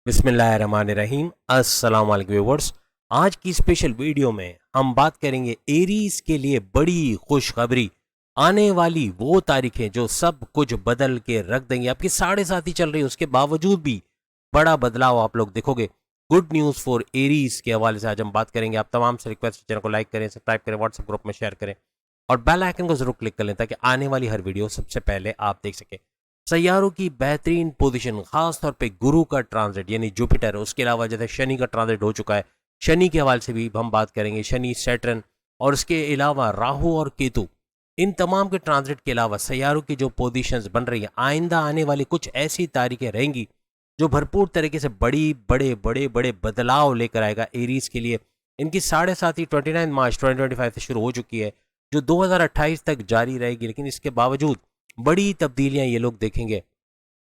बिस्मिल्लाहिर्रहमानिर्रहीम। अस्सलाम वालेकुम व्यूअर्स। आज की स्पेशल वीडियो में हम बात करेंगे एरीज के लिए बड़ी खुशखबरी। आने वाली वो तारीखें जो सब कुछ बदल के रख देंगे। आपकी 7.5 चल रही है, उसके बावजूद भी बड़ा बदलाव आप लोग देखोगे। गुड न्यूज़ फॉर एरीज के हवाले से आज हम बात करेंगे। आप तमाम से रिक्वेस्ट, चैनल को लाइक करें, सब्सक्राइब करें, व्हाट्सएप ग्रुप में शेयर करें और बेल आइकन को जरूर क्लिक कर लें ताकि आने वाली हर वीडियो सबसे पहले आप देख सकें। सैयारों की बेहतरीन पोजीशन, खास तौर पे गुरु का ट्रांजिट यानी जुपिटर, उसके अलावा जैसे शनि का ट्रांजिट हो चुका है, शनि के हवाले से भी हम बात करेंगे। शनि, सैटर्न और इसके अलावा राहु और केतु, इन तमाम के ट्रांजिट के अलावा सैयारों की जो पोजीशंस बन रही है, आइंदा आने वाली कुछ ऐसी तारीखें रहेंगी जो भरपूर तरीके से बड़ी बड़े बड़े बड़े बदलाव लेकर आएगा एरीज के लिए। इनकी 7.5 29 मार्च 2025 से शुरू हो चुकी है, जो 2028 तक जारी रहेगी। लेकिन इसके बावजूद बड़ी तब्दीलियां ये लोग देखेंगे।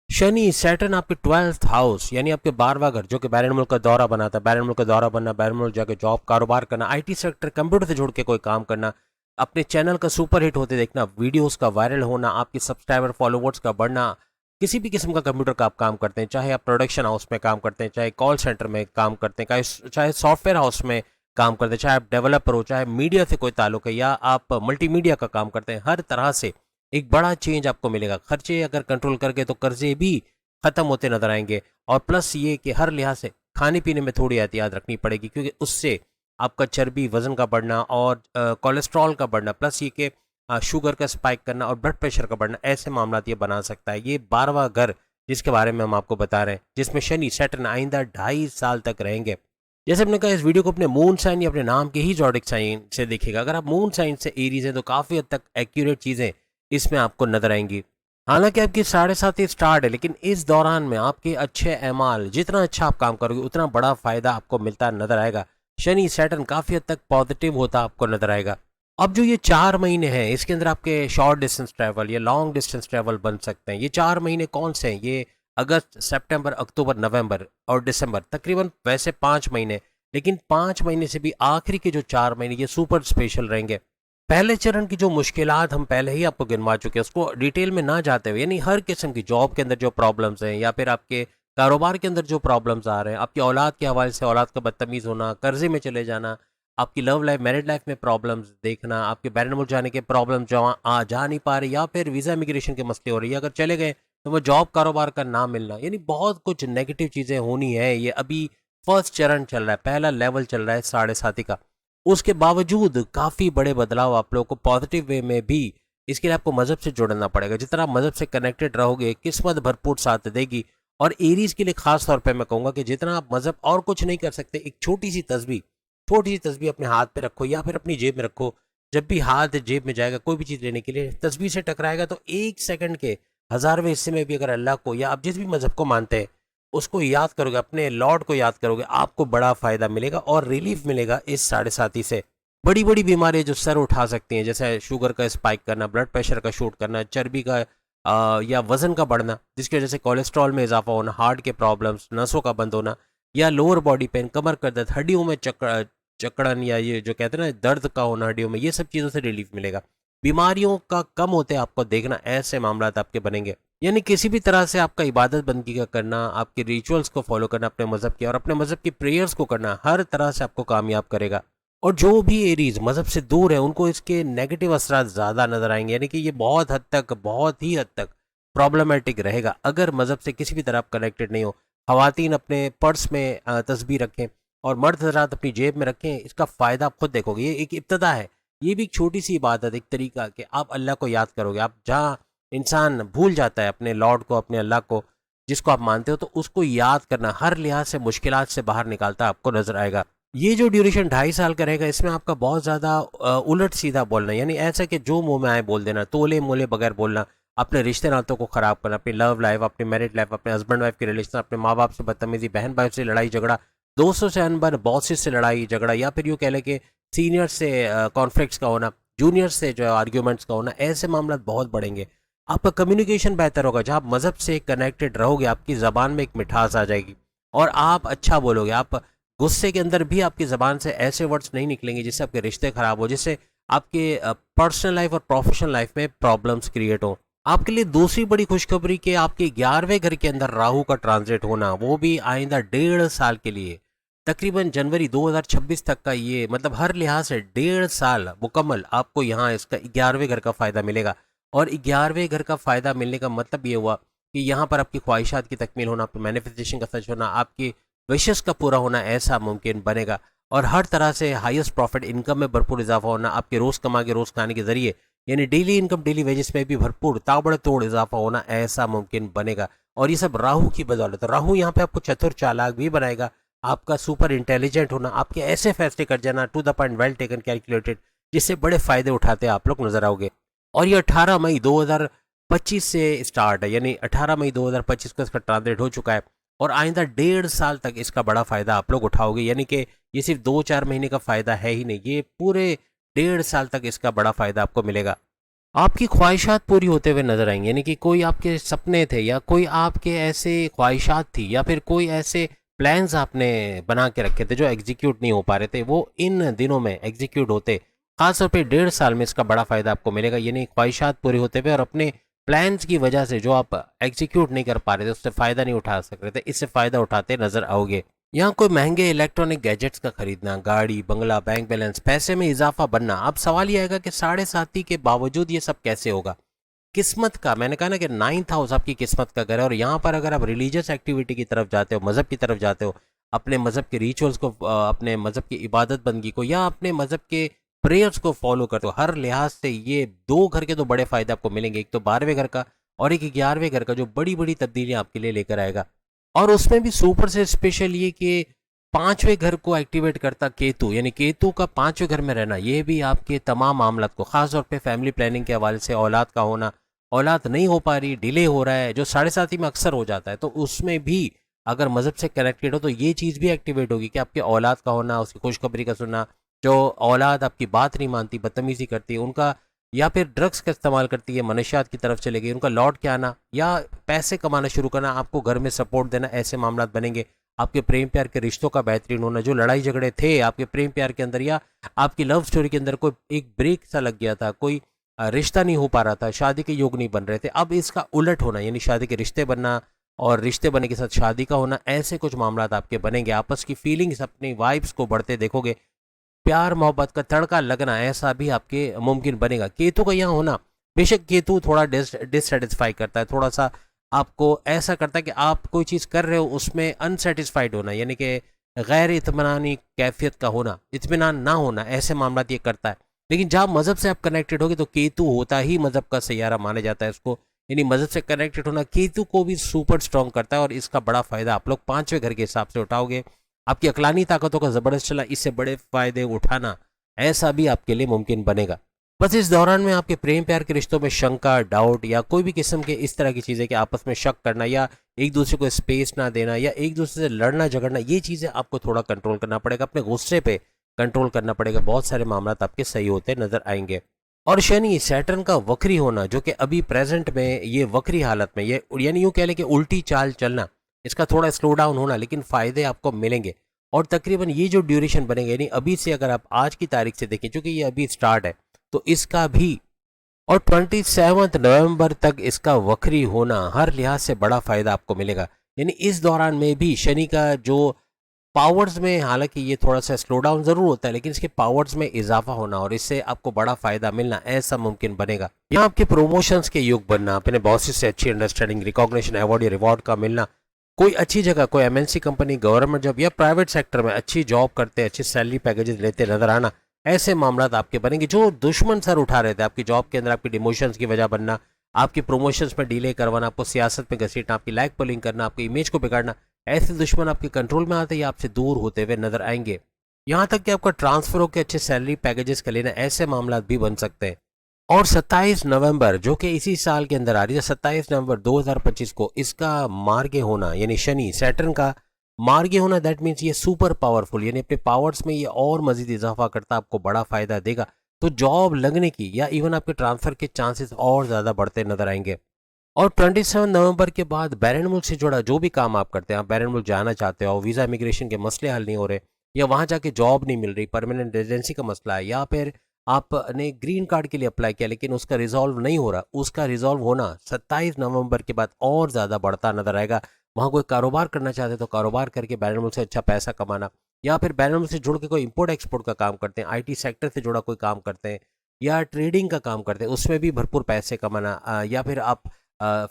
शनि, सैटर्न आपके 12th हाउस यानी आपके 12वां घर, जो कि बैरन मुल्क का दौरा बनाता है, बैरन मुल्क का दौरा बनना, बैरन मुल्क जाकर जॉब कारोबार करना, आईटी सेक्टर, कंप्यूटर से जुड़ के कोई काम करना, अपने चैनल का सुपर हिट होते देखना, वीडियोस का वायरल होना, आपके सब्सक्राइबर फॉलोवर्स का बढ़ना। किसी भी किस्म का कंप्यूटर का आप काम करते हैं, चाहे आप प्रोडक्शन हाउस में काम करते हैं, चाहे कॉल सेंटर में काम करते हैं, चाहे सॉफ्टवेयर हाउस में काम करते हैं, चाहे आप डेवलपर हो, चाहे मीडिया से कोई ताल्लुक है या आप मल्टीमीडिया का काम करते हैं, हर तरह से एक बड़ा चेंज आपको मिलेगा। खर्चे अगर कंट्रोल करके तो कर्जे भी खत्म होते नजर आएंगे। और प्लस ये कि हर लिहाज से खाने पीने में थोड़ी एहतियात रखनी पड़ेगी, क्योंकि उससे आपका चर्बी, वजन का बढ़ना और कोलेस्ट्रॉल का बढ़ना, प्लस ये कि शुगर का स्पाइक करना और ब्लड प्रेशर का बढ़ना, ऐसे मामला ये बना सकता है। ये 12वां घर जिसके बारे में हम आपको बता रहे हैं, जिसमें शनि, सैटर्न आइंदा 2.5 साल तक रहेंगे। जैसे हमने कहा, इस वीडियो को अपने मून साइन या अपने नाम के ही जॉडिक साइन से देखिएगा। अगर आप मून साइन से एरीज हैं तो काफ़ी हद तक एक्यूरेट चीज़ें इसमें आपको नजर आएंगी। हालांकि आपकी 7.5 स्टार्ट है, लेकिन इस दौरान में आपके अच्छे अमाल, जितना अच्छा आप काम करोगे उतना बड़ा फायदा आपको मिलता नजर आएगा। शनि, सैटर्न काफ़ी हद तक पॉजिटिव होता आपको नजर आएगा। अब जो ये 4 महीने हैं, इसके अंदर आपके शॉर्ट डिस्टेंस ट्रैवल या लॉन्ग डिस्टेंस ट्रैवल बन सकते हैं। ये 4 महीने कौन से हैं? ये अगस्त, सितंबर, अक्टूबर, नवंबर और दिसंबर, तकरीबन वैसे 5 महीने, लेकिन 5 महीने से भी आखिरी के जो 4 महीने ये सुपर स्पेशल रहेंगे। पहले चरण की जो मुश्किलात हम पहले ही आपको गिनवा चुके हैं, उसको डिटेल में ना जाते हुए, यानी हर किस्म की जॉब के अंदर जो प्रॉब्लम्स हैं या फिर आपके कारोबार के अंदर जो प्रॉब्लम्स आ रहे हैं, आपकी औलाद के हवाले से औलाद का बदतमीज़ होना, कर्जे में चले जाना, आपकी लव लाइफ, मैरिड लाइफ में प्रॉब्लम्स देखना, आपके बैरन मुल्क जाने के प्रॉब्लम जो आ जा नहीं पा रहे, या फिर वीज़ा इमिग्रेशन के मसले हो रही है, अगर चले गए तो वो जॉब कारोबार का ना मिलना, यानी बहुत कुछ नेगेटिव चीज़ें होनी है। ये अभी फर्स्ट चरण चल रहा है, पहला लेवल चल रहा है 7.5 का। उसके बावजूद काफ़ी बड़े बदलाव आप लोगों को पॉजिटिव वे में भी, इसके लिए आपको मज़हब से जुड़ना पड़ेगा। जितना आप मज़हब से कनेक्टेड रहोगे, किस्मत भरपूर साथ देगी। और एरीज के लिए खास तौर पे मैं कहूँगा कि जितना आप मज़हब, और कुछ नहीं कर सकते, एक छोटी सी तस्बीह अपने हाथ पे रखो या फिर अपनी जेब में रखो। जब भी हाथ जेब में जाएगा कोई भी चीज़ लेने के लिए, तस्बीह से टकराएगा तो 1 सेकंड के 1000वें हिस्से में भी अगर अल्लाह को या आप जिस भी मज़हब को मानते हैं उसको याद करोगे, अपने लॉर्ड को याद करोगे, आपको बड़ा फ़ायदा मिलेगा और रिलीफ मिलेगा इस 7.5 से। बड़ी बड़ी बीमारियां जो सर उठा सकती हैं, जैसे शुगर का स्पाइक करना, ब्लड प्रेशर का शूट करना, चर्बी का या वजन का बढ़ना, जिसकी वजह से कोलेस्ट्रॉल में इजाफा होना, हार्ट के प्रॉब्लम्स, नसों का बंद होना, या लोअर बॉडी पेन, कमर का दर्द, हड्डियों में चकड़न, या ये जो कहते हैं ना दर्द का होना हड्डियों में, ये सब चीज़ों से रिलीफ मिलेगा। बीमारियों का कम होते आपको देखना, ऐसे मामला आपके बनेंगे। यानी किसी भी तरह से आपका इबादत बंदगी का करना, आपके रिचुअल्स को फॉलो करना अपने मज़हब के, और अपने मज़हब की प्रेयर्स को करना, हर तरह से आपको कामयाब करेगा। और जो भी एरीज मज़हब से दूर है उनको इसके नेगेटिव असरात ज़्यादा नजर आएंगे, यानी कि ये बहुत ही हद तक प्रॉब्लमेटिक रहेगा अगर मज़हब से किसी भी तरह आप कनेक्टेड नहीं हो। ख़वातीन अपने पर्स में तस्बीह रखें और मर्द हज़रात अपनी जेब में रखें, इसका फ़ायदा आप खुद देखोगे। ये एक इब्तदा है, ये भी एक छोटी सी इबादत, एक तरीका कि आप अल्लाह को याद करोगे। आप जहाँ इंसान भूल जाता है अपने लॉर्ड को, अपने अल्लाह को जिसको आप मानते हो, तो उसको याद करना हर लिहाज से मुश्किलात से बाहर निकालता आपको नजर आएगा। ये जो ड्यूरेशन 2.5 साल का रहेगा, इसमें आपका बहुत ज़्यादा उलट सीधा बोलना, यानी ऐसा कि जो मुंह में आए बोल देना, तोले मोले बगैर बोलना, अपने रिश्ते नातों को ख़राब करना, अपनी लव लाइफ, अपनी मैरिड लाइफ, अपने हस्बैंड वाइफ के रिलेशन, अपने माँ बाप से बदतमीजी, बहन भाई से लड़ाई झगड़ा, दोस्तों से अनबन, बॉसेस से लड़ाई झगड़ा, या फिर यूँ कह लें कि सीनियर से कॉन्फ्लिक्ट्स का होना, जूनियर से जो आर्ग्यूमेंट्स का होना, ऐसे मामला बहुत बढ़ेंगे। आपका कम्युनिकेशन बेहतर होगा, जहाँ आप मज़हब से कनेक्टेड रहोगे, आपकी ज़बान में एक मिठास आ जाएगी और आप अच्छा बोलोगे। आप गुस्से के अंदर भी आपकी ज़बान से ऐसे वर्ड्स नहीं निकलेंगे जिससे आपके रिश्ते ख़राब हो, जिससे आपके पर्सनल लाइफ और प्रोफेशनल लाइफ में प्रॉब्लम्स क्रिएट हो। आपके लिए दूसरी बड़ी खुशखबरी कि आपके 11वें घर के अंदर राहु का ट्रांजिट होना, वो भी आइंदा 1.5 साल के लिए, तकरीबन जनवरी 2026 तक का, ये मतलब हर लिहाज से 1.5 साल मुकम्मल आपको यहाँ इसका 11वें घर का फ़ायदा मिलेगा। और 11वें घर का फ़ायदा मिलने का मतलब ये हुआ कि यहाँ पर आपकी ख्वाहिशात की तकमील होना, आपके मैनिफेस्टेशन का सच होना, आपकी विशेस का पूरा होना ऐसा मुमकिन बनेगा। और हर तरह से हाईएस्ट प्रॉफिट इनकम में भरपूर इजाफा होना, आपके रोज़ कमा के रोज़ खाने के ज़रिए यानी डेली इनकम डेली वेजेस में भी भरपूर ताबड़तोड़ इजाफा होना ऐसा मुमकिन बनेगा। और ये सब राहु की बदौलत। राहु यहाँ पे आपको चतुर चालाक भी बनाएगा, आपका सुपर इंटेलिजेंट होना, आपके ऐसे फैसले कर जाना to the point, well taken, calculated, जिससे बड़े फायदे उठाते आप लोग नजर आओगे। और ये 18 मई 2025 से स्टार्ट है, यानी 18 मई 2025 को इसका ट्रांसलेट हो चुका है। और आइंदा 1.5 साल तक इसका बड़ा फायदा आप लोग उठाओगे, यानी कि ये सिर्फ 2-4 महीने का फायदा है ही नहीं, ये पूरे 1.5 साल तक इसका बड़ा फायदा आपको मिलेगा। आपकी ख्वाहिशात पूरी होते हुए नजर आएंगे, यानी कि कोई आपके सपने थे या कोई आपके ऐसे ख्वाहिशात थी या फिर कोई ऐसे प्लान्स आपने बना के रखे थे जो एग्जीक्यूट नहीं हो पा रहे थे, वो इन दिनों में एग्जीक्यूट होते। खासतौर पे 1.5 साल में इसका बड़ा फायदा आपको मिलेगा, यानी ख्वाहिशात पूरी होते हुए और अपने प्लान्स की वजह से जो आप एग्जीक्यूट नहीं कर पा रहे थे, उससे फ़ायदा नहीं उठा सक रहे थे, इससे फ़ायदा उठाते नजर आओगे। यहाँ कोई महंगे इलेक्ट्रॉनिक गैजेट्स का खरीदना, गाड़ी, बंगला, बैंक बैलेंस, पैसे में इजाफा बनना। अब सवाल यह आएगा कि 7.5 के बावजूद ये सब कैसे होगा। किस्मत का, मैंने कहा ना कि 9th हाउस आपकी किस्मत का घर है। और यहाँ पर अगर आप रिलीजियस एक्टिविटी की तरफ जाते हो, मज़हब की तरफ जाते हो, अपने मज़हब के रिचुअल्स को, अपने मज़हब की इबादत बंदगी को, या अपने मज़हब के प्रेयर्स को फॉलो करते हो, हर लिहाज से ये 2 घर के तो बड़े फ़ायदे आपको मिलेंगे। एक तो 12वें घर का और एक 11वें घर का, जो बड़ी बड़ी तब्दीलियाँ आपके लिए लेकर आएगा। और उसमें भी सुपर से स्पेशल ये कि 5वें घर को एक्टिवेट करता केतु, यानी केतु का 5वें घर में रहना, ये भी आपके तमाम मामलात को, खासतौर पे फैमिली प्लानिंग के हवाले से, औलाद का होना, औलाद नहीं हो पा रही, डिले हो रहा है, जो 7.5 में अक्सर हो जाता है, तो उसमें भी अगर मज़हब से कनेक्टेड हो तो ये चीज़ भी एक्टिवेट होगी कि आपके औलाद का होना, उसकी खुशखबरी का सुनना। जो औलाद आपकी बात नहीं मानती, बदतमीज़ी करती है, उनका, या फिर ड्रग्स का इस्तेमाल करती है, मनशियात की तरफ चले गई, उनका लौट के आना या पैसे कमाना शुरू करना, आपको घर में सपोर्ट देना, ऐसे मामला बनेंगे। आपके प्रेम प्यार के रिश्तों का बेहतरीन होना, जो लड़ाई झगड़े थे आपके प्रेम प्यार के अंदर या आपकी लव स्टोरी के अंदर, कोई एक ब्रेक सा लग गया था, कोई रिश्ता नहीं हो पा रहा था, शादी के योग नहीं बन रहे थे, अब इसका उलट होना, यानी शादी के रिश्ते बनना और रिश्ते बनने के साथ शादी का होना, ऐसे कुछ मामला आपके बनेंगे। आपस की फीलिंग्स, अपनी वाइब्स को बढ़ते देखोगे, प्यार मोहब्बत का तड़का लगना, ऐसा भी आपके मुमकिन बनेगा। केतु का यहाँ होना, बेशक केतु थोड़ा डिससेटिस्फाई करता है, थोड़ा सा आपको ऐसा करता है कि आप कोई चीज़ कर रहे हो उसमें अनसेटिस्फाइड होना, यानी कि गैर इत्मीनानी कैफियत का होना, इत्मीनान ना होना, ऐसे मामला ये करता है। लेकिन जहाँ मज़हब से आप कनेक्टेड होगे तो केतु होता ही मज़हब का सैयारा माना जाता है इसको, यानी मज़हब से कनेक्टेड होना केतु को भी सुपर स्ट्रॉन्ग करता है। और इसका बड़ा फ़ायदा आप लोग 5वें घर के हिसाब से उठाओगे। आपकी अकलानी ताकतों का ज़बरदस्त चला, इससे बड़े फ़ायदे उठाना ऐसा भी आपके लिए मुमकिन बनेगा। बस इस दौरान में आपके प्रेम प्यार के रिश्तों में शंका, डाउट या कोई भी किस्म के इस तरह की चीज़ें कि आपस में शक करना या एक दूसरे को स्पेस ना देना या एक दूसरे से लड़ना झगड़ना, ये चीज़ें आपको थोड़ा कंट्रोल करना पड़ेगा, अपने गुस्से पे कंट्रोल करना पड़ेगा। बहुत सारे मामला आपके सही होते नजर आएंगे। और शनि सैटर्न का वक्री होना, जो कि अभी प्रेजेंट में ये वक्री हालत में, ये यानी यूँ कह लें कि उल्टी चाल चलना, इसका थोड़ा स्लो डाउन होना, लेकिन फ़ायदे आपको मिलेंगे। और तकरीबन ये जो ड्यूरेशन बनेगा, यानी अभी से अगर आप आज की तारीख से देखें, चूँकि ये अभी स्टार्ट है, तो इसका भी, और 27 नवंबर तक इसका वक्री होना, हर लिहाज से बड़ा फ़ायदा आपको मिलेगा। यानी इस दौरान में भी शनि का जो पावर्स में, हालांकि ये थोड़ा सा स्लो डाउन ज़रूर होता है, लेकिन इसके पावर्स में इजाफा होना और इससे आपको बड़ा फ़ायदा मिलना, ऐसा मुमकिन बनेगा। यहाँ आपके प्रोमोशंस के युग बनना, अपने बॉसेस से अच्छी अंडरस्टैंडिंग, रिकॉग्निशन, अवार्ड या रिवॉर्ड का मिलना, कोई अच्छी जगह, कोई एमएनसी कंपनी, गवर्नमेंट जॉब या प्राइवेट सेक्टर में अच्छी जॉब करते, अच्छी सैलरी पैकेजेस लेते नजर आना, ऐसे मामला आपके बनेंगे। जो दुश्मन सर उठा रहे थे आपकी जॉब के अंदर, आपकी डिमोशंस की वजह बनना, आपकी प्रमोशंस में डिले करवाना, आपको सियासत में घसीटना, आपकी लाइक पुलिंग करना, आपकी इमेज को बिगाड़ना, ऐसे दुश्मन आपके कंट्रोल में आते या आपसे दूर होते हुए नजर आएंगे। यहाँ तक कि आपका ट्रांसफर होकर अच्छे सैलरी पैकेजेस का लेना, ऐसे मामला भी बन सकते हैं। और 27 नवंबर, जो कि इसी साल के अंदर आ रही है, 27 नवंबर 2025 को इसका मार्गे होना, यानी शनि सैटर्न का मार्गे होना, दैट मीन्स ये सुपर पावरफुल, यानी अपने पावर्स में ये और मजीद इजाफा करता, आपको बड़ा फायदा देगा। तो जॉब लगने की या इवन आपके ट्रांसफर के चांसेस और ज़्यादा बढ़ते नजर आएंगे। और 27 नवंबर के बाद बैरन मुल्क से जुड़ा जो भी काम आप करते हैं, आप बैरन मुल्क जाना चाहते हो, वीज़ा इमिग्रेशन के मसले हल नहीं हो रहे, या वहाँ जाके जॉब नहीं मिल रही, परमानेंट रेजिडेंसी का मसला है, या फिर आपने ग्रीन कार्ड के लिए अप्लाई किया लेकिन उसका रिजॉल्व नहीं हो रहा, उसका रिजॉल्व होना 27 नवंबर के बाद और ज़्यादा बढ़ता नजर आएगा। वहाँ कोई कारोबार करना चाहते तो कारोबार करके बैरन मुल्क से अच्छा पैसा कमाना, या फिर बैरन मुल्क से जुड़ के कोई इंपोर्ट एक्सपोर्ट का काम करते हैं, आईटी सेक्टर से जुड़ा कोई काम करते हैं या ट्रेडिंग का काम करते हैं, उसमें भी भरपूर पैसे कमाना, या फिर आप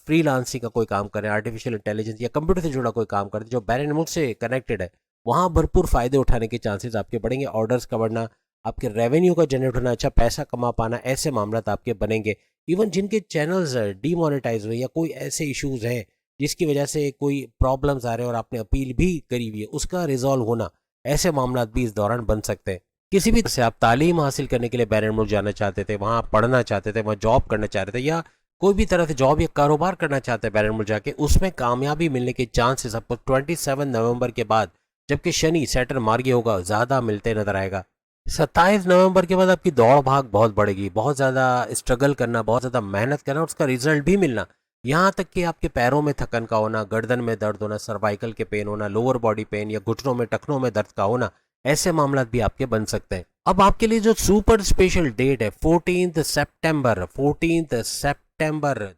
फ्रीलांसिंग का कोई काम करें, आर्टिफिशियल इंटेलिजेंस या कंप्यूटर से जुड़ा कोई काम करते हैं जो बैरन मुल्क से कनेक्टेड है, वहाँ भरपूर फायदे उठाने के चांसेस आपके बढ़ेंगे। ऑर्डर्स का बढ़ना, आपके रेवेन्यू का जनरेट होना, अच्छा पैसा कमा पाना, ऐसे मामला आपके बनेंगे। इवन जिनके चैनल्स डीमोनेटाइज हुए या कोई ऐसे इश्यूज हैं जिसकी वजह से कोई प्रॉब्लम्स आ रहे हैं और आपने अपील भी करी हुई है, उसका रिजॉल्व होना, ऐसे मामला भी इस दौरान बन सकते हैं। किसी भी तरह से आप तालीम हासिल करने के लिए बैरन मुल्क जाना चाहते थे, वहाँ पढ़ना चाहते थे, वहाँ जॉब करना चाहते थे, या कोई भी तरह से जॉब या कारोबार करना चाहते हैं बैरन मुल्क जाके, उसमें कामयाबी मिलने के चांसेस आपको 27 नवंबर के बाद, जबकि शनि सैटर्न मार्गी होगा, ज़्यादा मिलते नजर आएगा। 27 नवंबर के बाद आपकी दौड़ भाग बहुत बढ़ेगी, बहुत ज़्यादा स्ट्रगल करना, बहुत ज़्यादा मेहनत करना और उसका रिजल्ट भी मिलना। यहाँ तक कि आपके पैरों में थकन का होना, गर्दन में दर्द होना, सर्वाइकल के पेन होना, लोअर बॉडी पेन या घुटनों में टखनों में दर्द का होना, ऐसे मामला भी आपके बन सकते हैं। अब आपके लिए जो सुपर स्पेशल डेट है 14 सितंबर, 14 सितंबर,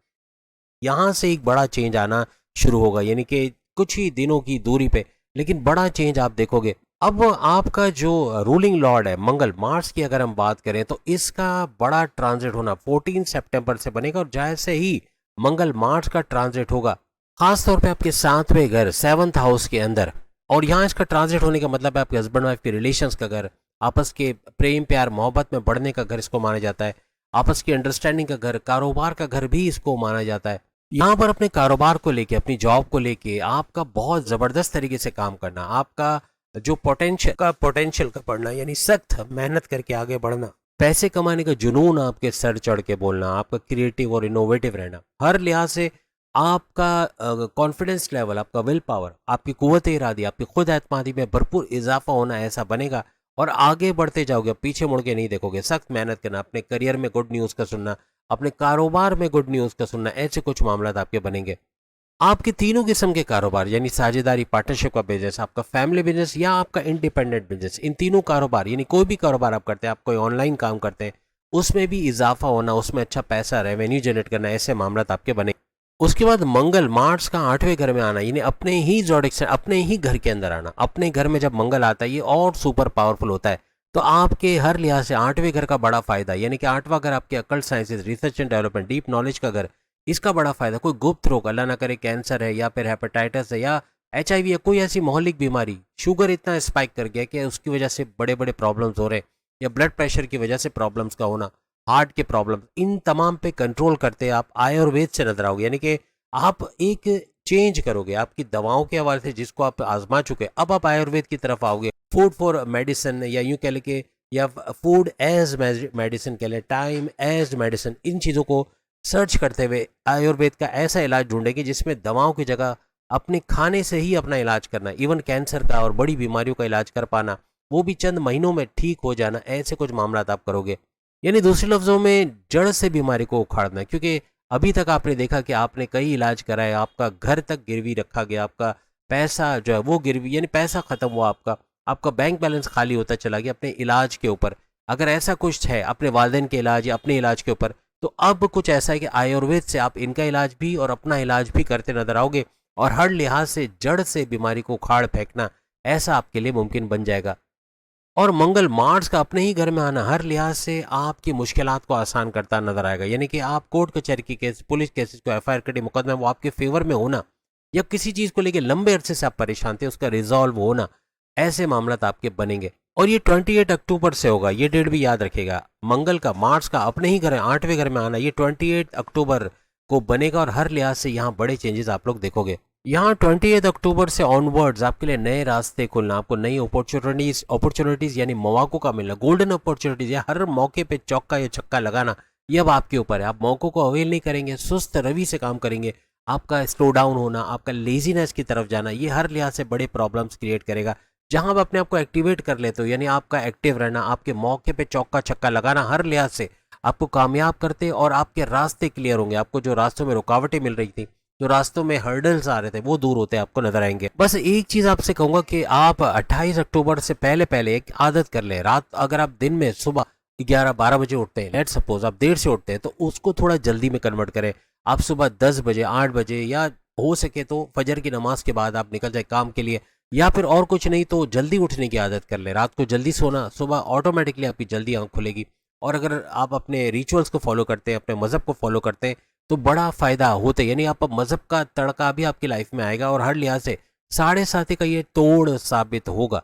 यहाँ से एक बड़ा चेंज आना शुरू होगा, यानी कि कुछ ही दिनों की दूरी पे, लेकिन बड़ा चेंज आप देखोगे। अब आपका जो रूलिंग लॉर्ड है मंगल, मार्स की अगर हम बात करें तो इसका बड़ा ट्रांजिट होना 14 सितंबर से बनेगा, और जैसे ही मंगल मार्स का ट्रांजिट होगा, खास तौर पे आपके 7वें घर 7th हाउस के अंदर, और यहाँ इसका ट्रांजिट होने का मतलब है आपके हस्बैंड वाइफ के रिलेशंस का घर, आपस के प्रेम प्यार मोहब्बत में बढ़ने का घर इसको माना जाता है, आपस की अंडरस्टैंडिंग का घर, कारोबार का घर भी इसको माना जाता है। यहाँ पर अपने कारोबार को लेके, अपनी जॉब को लेके आपका बहुत ज़बरदस्त तरीके से काम करना, आपका जो पोटेंशियल का बढ़ना, यानी सख्त मेहनत करके आगे बढ़ना, पैसे कमाने का जुनून आपके सर चढ़ के बोलना, आपका क्रिएटिव और इनोवेटिव रहना, हर लिहाज से आपका कॉन्फिडेंस लेवल, आपका विल पावर, आपकी कुव्वत इरादी, आपकी खुद एतमादी में भरपूर इजाफा होना, ऐसा बनेगा और आगे बढ़ते जाओगे, पीछे मुड़ के नहीं देखोगे। सख्त मेहनत करना, अपने करियर में गुड न्यूज़ का सुनना, अपने कारोबार में गुड न्यूज़ का सुनना, ऐसे कुछ मामला आपके बनेंगे। आपके तीनों किस्म के कारोबार, यानी साझेदारी पार्टनरशिप का बिजनेस, आपका फैमिली बिजनेस या आपका इंडिपेंडेंट बिजनेस, इन तीनों कारोबार, यानी कोई भी कारोबार आप करते हैं, आप कोई ऑनलाइन काम करते हैं, उसमें भी इजाफा होना, उसमें अच्छा पैसा रेवेन्यू जनरेट करना, ऐसे मामला आपके बने। उसके बाद मंगल मार्स का 8वें घर में आना, यानी अपने ही जोडिक से अपने ही घर के अंदर आना। अपने घर में जब मंगल आता है ये और सुपर पावरफुल होता है, तो आपके हर लिहाज से 8वें घर का बड़ा फायदा, यानी कि 8वां घर आपके occult sciences, research and development, deep knowledge का घर, इसका बड़ा फायदा। कोई गुप्त रोग, अल्लाह ना करे कैंसर है या फिर हेपेटाइटिस है या HIV है, कोई ऐसी मोहलिक बीमारी, शुगर इतना स्पाइक कर गया कि उसकी वजह से बड़े बड़े प्रॉब्लम्स हो रहे हैं, या ब्लड प्रेशर की वजह से प्रॉब्लम्स का होना, हार्ट के प्रॉब्लम, इन तमाम पे कंट्रोल करते आप आयुर्वेद से नजर आओगे, यानी कि आप एक चेंज करोगे आपकी दवाओं के हवाले से जिसको आप आजमा चुके, अब आप आयुर्वेद की तरफ आओगे। फूड फॉर मेडिसिन, या यूं कह लें, या फूड एज मेडिसिन कह लें, टाइम एज मेडिसिन, इन चीज़ों को सर्च करते हुए आयुर्वेद का ऐसा इलाज ढूंढेंगे जिसमें दवाओं की जगह अपने खाने से ही अपना इलाज करना, इवन कैंसर का और बड़ी बीमारियों का इलाज कर पाना, वो भी चंद महीनों में ठीक हो जाना, ऐसे कुछ मामला आप करोगे। यानी दूसरे लफ्जों में जड़ से बीमारी को उखाड़ना, क्योंकि अभी तक आपने देखा कि आपने कई इलाज कराए, आपका घर तक गिरवी रखा गया, आपका पैसा जो है वो गिरवी, यानी पैसा खत्म हुआ, आपका आपका बैंक बैलेंस खाली होता चला गया अपने इलाज के ऊपर। अगर ऐसा कुछ है अपने वालिदैन के इलाज या अपने इलाज के ऊपर, तो अब कुछ ऐसा है कि आयुर्वेद से आप इनका इलाज भी और अपना इलाज भी करते नजर आओगे, और हर लिहाज से जड़ से बीमारी को उखाड़ फेंकना, ऐसा आपके लिए मुमकिन बन जाएगा। और मंगल मार्स का अपने ही घर में आना हर लिहाज से आपकी मुश्किलात को आसान करता नजर आएगा, यानी कि आप कोर्ट कचहरी की केस, पुलिस केसेस को FIR कटे मुकदमे वो आपके फेवर में होना, या किसी चीज़ को लेकर लंबे अरसे से आप परेशान थे उसका रिजॉल्व होना, ऐसे मामला आपके बनेंगे। और ये 28 अक्टूबर से होगा, ये डेट भी याद रखेगा। मंगल का मार्स का अपने ही घर 8वें घर में आना, ये 28 अक्टूबर को बनेगा, और हर लिहाज से यहाँ बड़े चेंजेस आप लोग देखोगे। यहाँ 28 अक्टूबर से ऑनवर्ड्स आपके लिए नए रास्ते खुलना, आपको नई अपॉर्चुनिटीज यानी मौकों का मिलना, गोल्डन अपॉर्चुनिटीज, या हर मौके पे चौका या छक्का लगाना, ये अब आपके ऊपर है। आप मौकों को अवेल नहीं करेंगे, सुस्त रवि से काम करेंगे, आपका स्लो डाउन होना, आपका लेजीनेस की तरफ जाना, ये हर लिहाज से बड़े प्रॉब्लम्स क्रिएट करेगा। जहां आप अपने आप को एक्टिवेट कर लेते हो, यानी आपका एक्टिव रहना, आपके मौके पे चौका छक्का लगाना, हर लिहाज से आपको कामयाब करते और आपके रास्ते क्लियर होंगे। आपको जो रास्तों में रुकावटें मिल रही थी, जो रास्तों में हर्डल्स आ रहे थे, वो दूर होते आपको नजर आएंगे। बस एक चीज आपसे कहूंगा कि आप 28 अक्टूबर से पहले पहले एक आदत कर लें, रात अगर आप दिन में सुबह 11-12 बजे उठते हैं, लेट सपोज आप देर से उठते हैं, तो उसको थोड़ा जल्दी में कन्वर्ट करें। आप सुबह 10 बजे 8 बजे या हो सके तो फजर की नमाज के बाद आप निकल जाए काम के लिए, या फिर और कुछ नहीं तो जल्दी उठने की आदत कर ले। रात को जल्दी सोना, सुबह ऑटोमेटिकली आपकी जल्दी आंख खुलेगी। और अगर आप अपने रिचुअल्स को फॉलो करते हैं, अपने मज़हब को फॉलो करते हैं, तो बड़ा फ़ायदा होता है। यानी आप मज़हब का तड़का भी आपकी लाइफ में आएगा और हर लिहाज से 7.5 का ये तोड़ साबित होगा।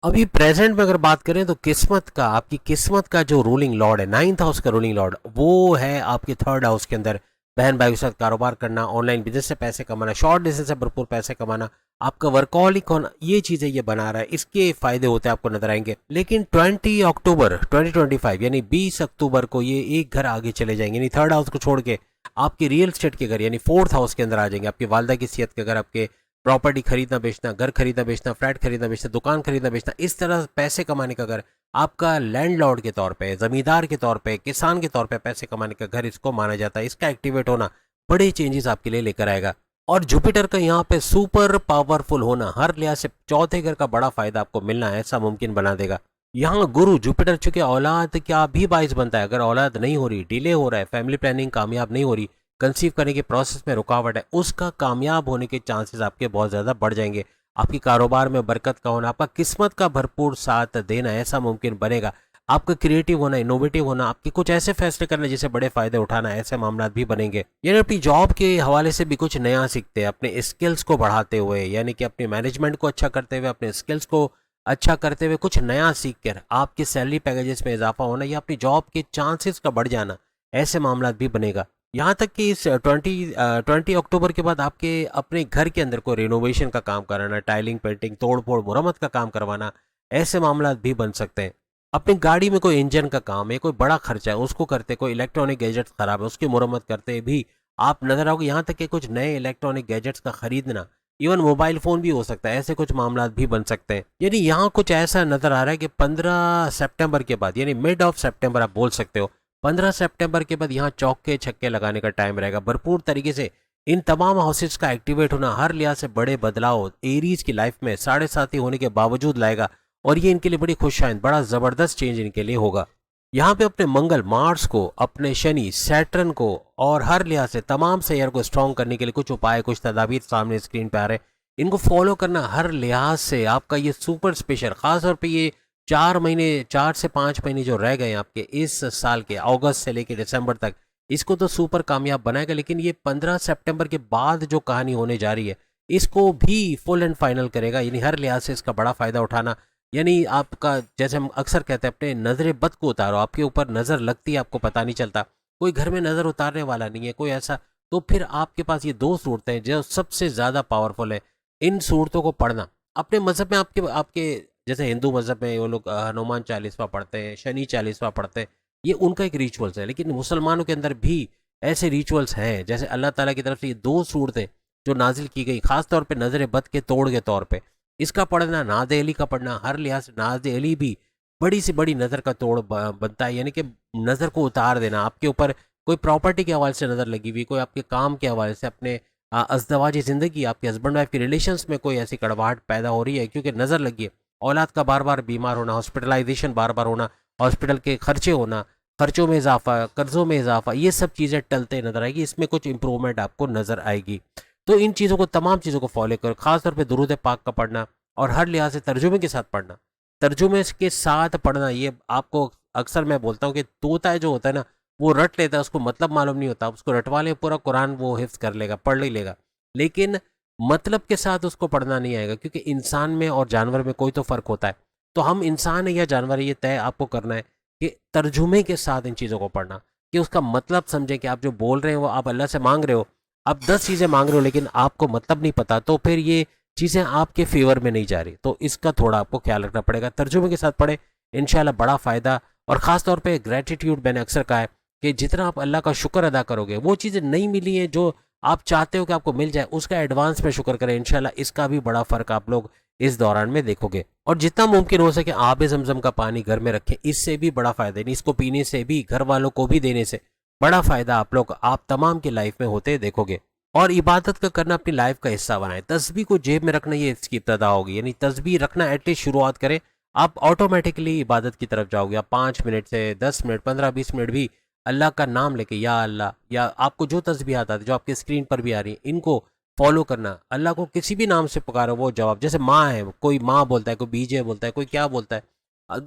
अभी प्रेजेंट में अगर बात करें तो किस्मत का, आपकी किस्मत का जो रूलिंग लॉर्ड है, 9th हाउस का रूलिंग लॉर्ड, वो है आपके 3rd हाउस के अंदर। बहन भाई के साथ कारोबार करना, ऑनलाइन बिजनेस से पैसे कमाना, शॉर्ट डिस्टेंस से भरपूर पैसे कमाना, आपका वर्कहॉलिक होना, ये चीज़ें ये बना रहा है। इसके फायदे होते हैं आपको नजर आएंगे। लेकिन 20 अक्टूबर 2025 यानी 20 अक्टूबर को ये एक घर आगे चले जाएंगे, यानी 3rd हाउस को छोड़ के आपके रियल एस्टेट के घर यानी 4th हाउस के अंदर आ जाएंगे। आपकी वालदा की सेहत के घर, आपके प्रॉपर्टी खरीदना बेचना, घर खरीदना बेचना, फ्लैट खरीदना बेचना, दुकान खरीदना बेचना, इस तरह पैसे कमाने का घर, आपका लैंडलॉर्ड के तौर पे, जमींदार के तौर पे, किसान के तौर पे पैसे कमाने का घर इसको माना जाता है। इसका एक्टिवेट होना बड़े चेंजेस आपके लिए लेकर आएगा। और जुपिटर का यहाँ पे सुपर पावरफुल होना हर लिहाज से 4थे घर का बड़ा फायदा आपको मिलना है, ऐसा मुमकिन बना देगा। यहाँ गुरु जुपिटर चूंकि औलाद क्या भी बाइस बनता है, अगर औलाद नहीं हो रही, डिले हो रहा है, फैमिली प्लानिंग कामयाब नहीं हो रही, कंसीव करने के प्रोसेस में रुकावट है, उसका कामयाब होने के चांसेस आपके बहुत ज़्यादा बढ़ जाएंगे। आपकी कारोबार में बरकत का होना, आपका किस्मत का भरपूर साथ देना ऐसा मुमकिन बनेगा। आपका क्रिएटिव होना, इनोवेटिव होना, आपके कुछ ऐसे फैसले करना जिससे बड़े फायदे उठाना, ऐसे मामला भी बनेंगे। यानी अपनी जॉब के हवाले से भी कुछ नया सीखते हैं, अपने स्किल्स को बढ़ाते हुए, यानी कि अपनी मैनेजमेंट को अच्छा करते हुए, अपने स्किल्स को अच्छा करते हुए, कुछ नया सीख कर आपके सैलरी पैकेजेस में इजाफा होना या अपनी जॉब के चांसेस का बढ़ जाना, ऐसे मामला भी बनेगा। यहाँ तक कि इस 20 अक्टूबर के बाद आपके अपने घर के अंदर को रिनोवेशन का काम कराना, टाइलिंग, पेंटिंग, तोड़ फोड़, मुरम्मत का काम करवाना, ऐसे मामला भी बन सकते हैं। अपनी गाड़ी में कोई इंजन का काम है, कोई बड़ा खर्चा है, उसको करते, कोई इलेक्ट्रॉनिक गैजेट्स खराब है उसकी मुरम्मत करते भी आप नजर आओगे। यहाँ तक कि कुछ नए इलेक्ट्रॉनिक गैजेट्स का खरीदना, इवन मोबाइल फोन भी हो सकता है, ऐसे कुछ मामला भी बन सकते हैं। यानी यहाँ कुछ ऐसा नजर आ रहा है कि 15 सितंबर के बाद, यानी मिड ऑफ सितंबर आप बोल सकते हो, 15 सितंबर के बाद यहाँ चौके छक्के लगाने का टाइम रहेगा। भरपूर तरीके से इन तमाम हाउसेज का एक्टिवेट होना हर लिहाज से बड़े बदलाव एरीज की लाइफ में 7.5 होने के बावजूद लाएगा, और ये इनके लिए बड़ी खुशाइन, बड़ा जबरदस्त चेंज इनके लिए होगा। यहाँ पे अपने मंगल, मार्स को, अपने शनि, सैटर्न को और हर लिहाज से तमाम सैयार को स्ट्रॉन्ग करने के लिए कुछ उपाय, कुछ तदाबीर सामने स्क्रीन पे आ रहे हैं। इनको फॉलो करना हर लिहाज से आपका ये सुपर स्पेशल, खासतौर पे ये 4 महीने, 4 से 5 महीने जो रह गए आपके इस साल के, अगस्त से लेकर दिसंबर तक, इसको तो सुपर कामयाब बनाएगा। लेकिन ये 15 सितंबर के बाद जो कहानी होने जा रही है, इसको भी फुल एंड फाइनल करेगा। यानी हर लिहाज से इसका बड़ा फायदा उठाना, यानी आपका, जैसे हम अक्सर कहते हैं, अपने नजरे बद को उतारो, आपके ऊपर नज़र लगती है आपको पता नहीं चलता, कोई घर में नज़र उतारने वाला नहीं है, कोई ऐसा, तो फिर आपके पास ये 2 सूरतें हैं जो सबसे ज़्यादा पावरफुल है। इन सूरतों को पढ़ना, अपने मज़हब में आपके आपके जैसे हिंदू मज़हब में वो लोग हनुमान चालीसवा पढ़ते हैं, शनि चालीसवा पढ़ते हैं, ये उनका एक रिचुअल्स है। लेकिन मुसलमानों के अंदर भी ऐसे रिचुअल्स हैं, जैसे अल्लाह ताला की तरफ से ये 2 सूरतें जो नाजिल की गई, खासतौर पर नज़र बद के तोड़ के तौर पर, इसका पढ़ना, नाद अली का पढ़ना, हर लिहाज से नाद अली भी बड़ी से बड़ी नज़र का तोड़ बनता है। यानी कि नज़र को उतार देना, आपके ऊपर कोई प्रॉपर्टी के हवाले से नज़र लगी हुई, कोई आपके काम के हवाले से, अपने अज़दवाजी ज़िंदगी, आपके हस्बैंड वाइफ के रिलेशंस में कोई ऐसी कड़वाहट पैदा हो रही है क्योंकि नज़र लगी है, औलाद का बार बार बीमार होना, हॉस्पिटलाइजेशन बार बार होना, हॉस्पिटल के खर्चे होना, खर्चों में इजाफा, कर्जों में इजाफा, ये सब चीज़ें टलते नजर आएगी। इसमें कुछ इंप्रूवमेंट आपको नज़र आएगी। तो इन चीज़ों को, तमाम चीज़ों को फॉलो करो, खासतौर पर दुरूद पाक का पढ़ना और हर लिहाज से तर्जुमे के साथ पढ़ना, तर्जुमे के साथ पढ़ना। ये आपको अक्सर मैं बोलता हूँ कि तोता जो होता है ना, वो रट लेता है, उसको मतलब मालूम नहीं होता, उसको रटवा ले पूरा कुरान, वो हिफ्ज कर लेगा, पढ़ ही लेगा, लेकिन मतलब के साथ उसको पढ़ना नहीं आएगा, क्योंकि इंसान में और जानवर में कोई तो फ़र्क होता है। तो हम इंसान है या जानवर है, ये तय आपको करना है कि तर्जुमे के साथ इन चीज़ों को पढ़ना, कि उसका मतलब समझें कि आप जो बोल रहे हो, आप अल्लाह से मांग रहे हो, आप 10 चीज़ें मांग रहे हो लेकिन आपको मतलब नहीं पता, तो फिर ये चीज़ें आपके फेवर में नहीं जा रही। तो इसका थोड़ा आपको ख्याल रखना पड़ेगा। तर्जुमे के साथ पढ़े, इंशाल्लाह बड़ा फ़ायदा। और ख़ास तौर पे ग्रेटिट्यूड, मैंने अक्सर कहा है कि जितना आप अल्लाह का शुक्र अदा करोगे, वो चीज़ें नहीं मिली हैं जो आप चाहते हो कि आपको मिल जाए, उसका एडवांस में शुक्र करें। इंशाल्लाह इसका भी बड़ा फ़र्क आप लोग इस दौरान में देखोगे। और जितना मुमकिन हो सके आब ज़मज़म का पानी घर में रखें, इससे भी बड़ा फ़ायदा नहीं, इसको पीने से भी, घर वालों को भी देने से बड़ा फ़ायदा आप लोग, आप तमाम की लाइफ में होते देखोगे। और इबादत का करना अपनी लाइफ का हिस्सा बनाए। तस्बीह को जेब में रखना, ये इसकी इब्तदा होगी, यानी तस्बीह रखना एटलीस्ट शुरुआत करें। आप ऑटोमेटिकली इबादत की तरफ जाओगे। आप 5 मिनट से 10 मिनट 15-20 मिनट भी अल्लाह का नाम लेके, या अल्लाह, या आपको जो तस्बीह आता है जो आपके स्क्रीन पर भी आ रही है, इनको फॉलो करना। अल्लाह को किसी भी नाम से पुकारो, वो जवाब। जैसे माँ है, कोई माँ बोलता है, कोई बीजे बोलता है, कोई क्या बोलता है,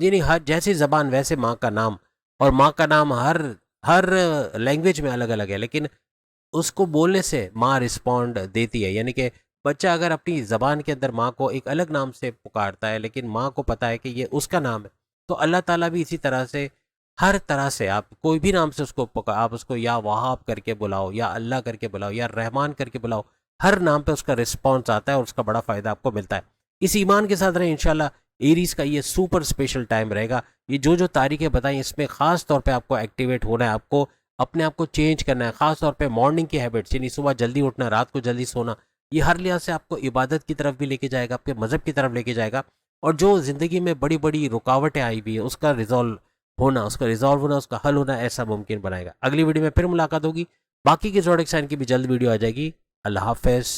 यानी हर जैसी ज़बान वैसे माँ का नाम। और माँ का नाम हर हर लैंग्वेज में अलग अलग है, लेकिन उसको बोलने से माँ रिस्पॉन्ड देती है। यानी कि बच्चा अगर अपनी ज़बान के अंदर माँ को एक अलग नाम से पुकारता है, लेकिन माँ को पता है कि ये उसका नाम है, तो अल्लाह ताला भी इसी तरह से, हर तरह से आप कोई भी नाम से उसको पुकार, आप उसको या वहाब करके बुलाओ, या अल्लाह करके बुलाओ, या रहमान करके बुलाओ, हर नाम पे उसका रिस्पॉन्स आता है और उसका बड़ा फ़ायदा आपको मिलता है। इस ईमान के साथ रहे इंशाल्लाह। एरीज का ये सुपर स्पेशल टाइम रहेगा। ये जो तारीखें बताई, इसमें ख़ास तौर पे आपको एक्टिवेट होना है, आपको अपने आप को चेंज करना है, ख़ास तौर पे मॉर्निंग की हैबिट्स, यानी सुबह जल्दी उठना, रात को जल्दी सोना। ये हर लिहाज से आपको इबादत की तरफ भी लेके जाएगा, आपके मज़हब की तरफ लेके जाएगा। और जो ज़िंदगी में बड़ी बड़ी रुकावटें आई हुई है, उसका रिजॉल्व होना, उसका हल होना ऐसा मुमकिन बनाएगा। अगली वीडियो में फिर मुलाकात होगी। बाकी के ज़ोडिक साइन की भी जल्द वीडियो आ जाएगी। अल्लाह हाफ़िज़।